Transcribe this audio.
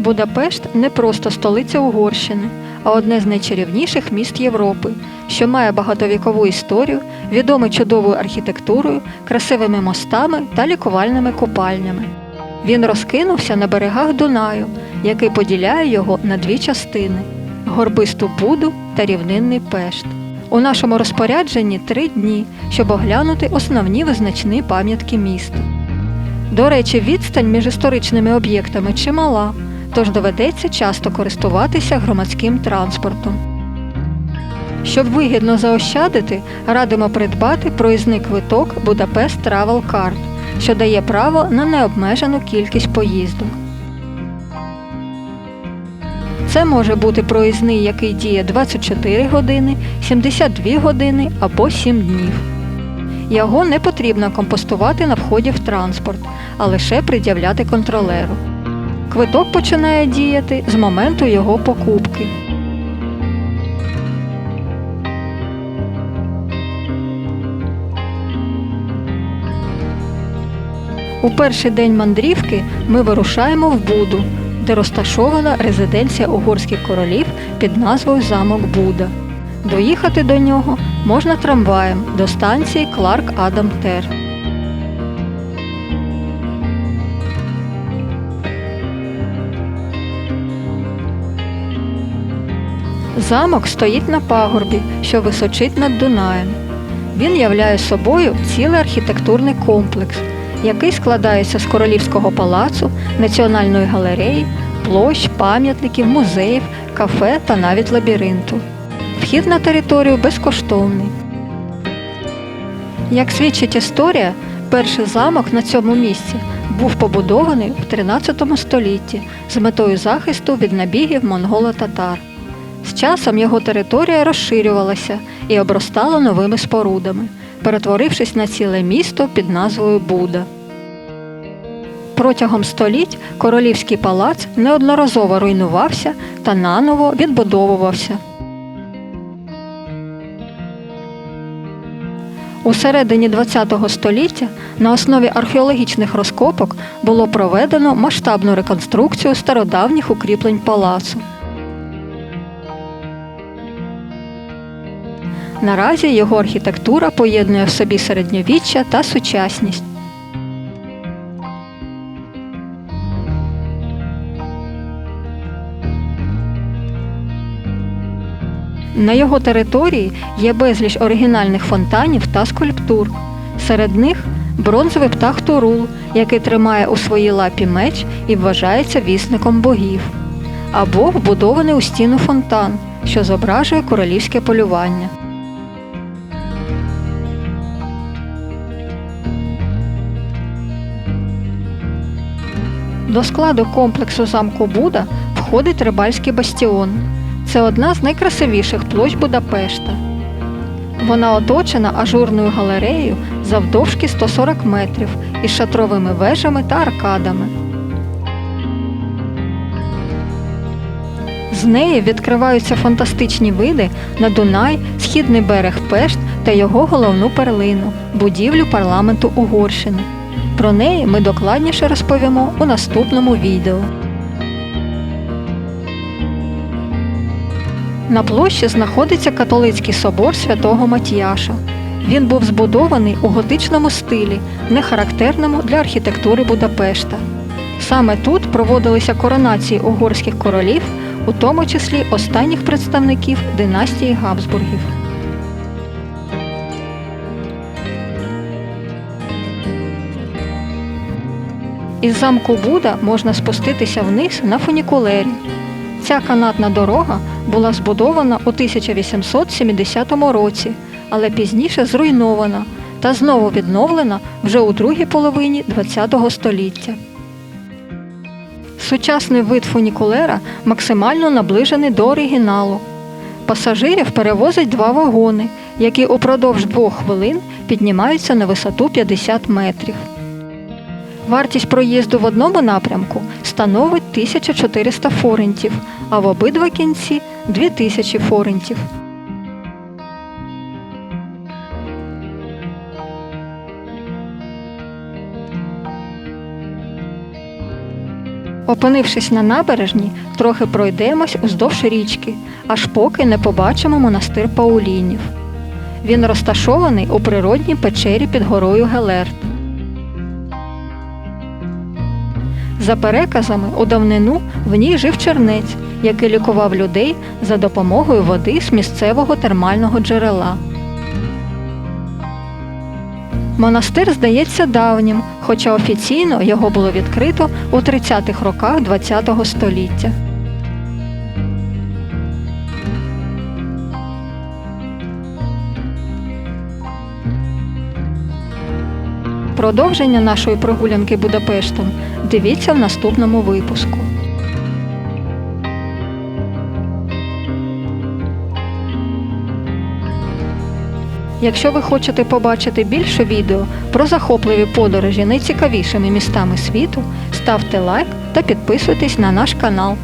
Будапешт не просто столиця Угорщини, а одне з найчарівніших міст Європи, що має багатовікову історію, відоме чудовою архітектурою, красивими мостами та лікувальними купальнями. Він розкинувся на берегах Дунаю, який поділяє його на дві частини – горбисту Буду та рівнинний Пешт. У нашому розпорядженні 3 дні, щоб оглянути основні визначні пам'ятки міста. До речі, відстань між історичними об'єктами чимала, тож доведеться часто користуватися громадським транспортом. Щоб вигідно заощадити, радимо придбати проїзний квиток Budapest Travel Card, що дає право на необмежену кількість поїздок. Це може бути проїзний, який діє 24 години, 72 години або 7 днів. Його не потрібно компостувати на вході в транспорт, а лише пред'являти контролеру. Квиток починає діяти з моменту його покупки. У перший день мандрівки ми вирушаємо в Буду, де розташована резиденція угорських королів під назвою Замок Буда. Доїхати до нього можна трамваєм до станції Кларк-Адам-Тер. Замок стоїть на пагорбі, що височить над Дунаєм. Він являє собою цілий архітектурний комплекс, який складається з королівського палацу, національної галереї, площ, пам'ятників, музеїв, кафе та навіть лабіринту. Вхід на територію безкоштовний. Як свідчить історія, перший замок на цьому місці був побудований в 13 столітті з метою захисту від набігів монголо-татар. З часом його територія розширювалася і обростала новими спорудами, перетворившись на ціле місто під назвою Буда. Протягом століть королівський палац неодноразово руйнувався та наново відбудовувався. У середині ХХ століття на основі археологічних розкопок було проведено масштабну реконструкцію стародавніх укріплень палацу. Наразі його архітектура поєднує в собі середньовіччя та сучасність. На його території є безліч оригінальних фонтанів та скульптур. Серед них бронзовий птах Турул, який тримає у своїй лапі меч і вважається вісником богів. Або вбудований у стіну фонтан, що зображує королівське полювання. До складу комплексу замку Буда входить Рибальський бастіон. Це одна з найкрасивіших площ Будапешта. Вона оточена ажурною галереєю завдовжки 140 метрів із шатровими вежами та аркадами. З неї відкриваються фантастичні види на Дунай, східний берег Пешт та його головну перлину – будівлю парламенту Угорщини. Про неї ми докладніше розповімо у наступному відео. На площі знаходиться католицький собор Святого Матіяша. Він був збудований у готичному стилі, не характерному для архітектури Будапешта. Саме тут проводилися коронації угорських королів, у тому числі останніх представників династії Габсбургів. Із замку Буда можна спуститися вниз на фунікулері. Ця канатна дорога була збудована у 1870 році, але пізніше зруйнована та знову відновлена вже у другій половині ХХ століття. Сучасний вид фунікулера максимально наближений до оригіналу. Пасажирів перевозять 2 вагони, які упродовж 2 хвилин піднімаються на висоту 50 метрів. Вартість проїзду в одному напрямку становить 1400 форинтів, а в обидва кінці – 2000 форинтів. Опинившись на набережній, трохи пройдемось уздовж річки, аж поки не побачимо монастир Паулінів. Він розташований у природній печері під горою Гелерт. За переказами, у давнину в ній жив чернець, який лікував людей за допомогою води з місцевого термального джерела. Монастир здається давнім, хоча офіційно його було відкрито у 30-х роках ХХ століття. Продовження нашої прогулянки Будапештом дивіться в наступному випуску. Якщо ви хочете побачити більше відео про захопливі подорожі найцікавішими містами світу, ставте лайк та підписуйтесь на наш канал.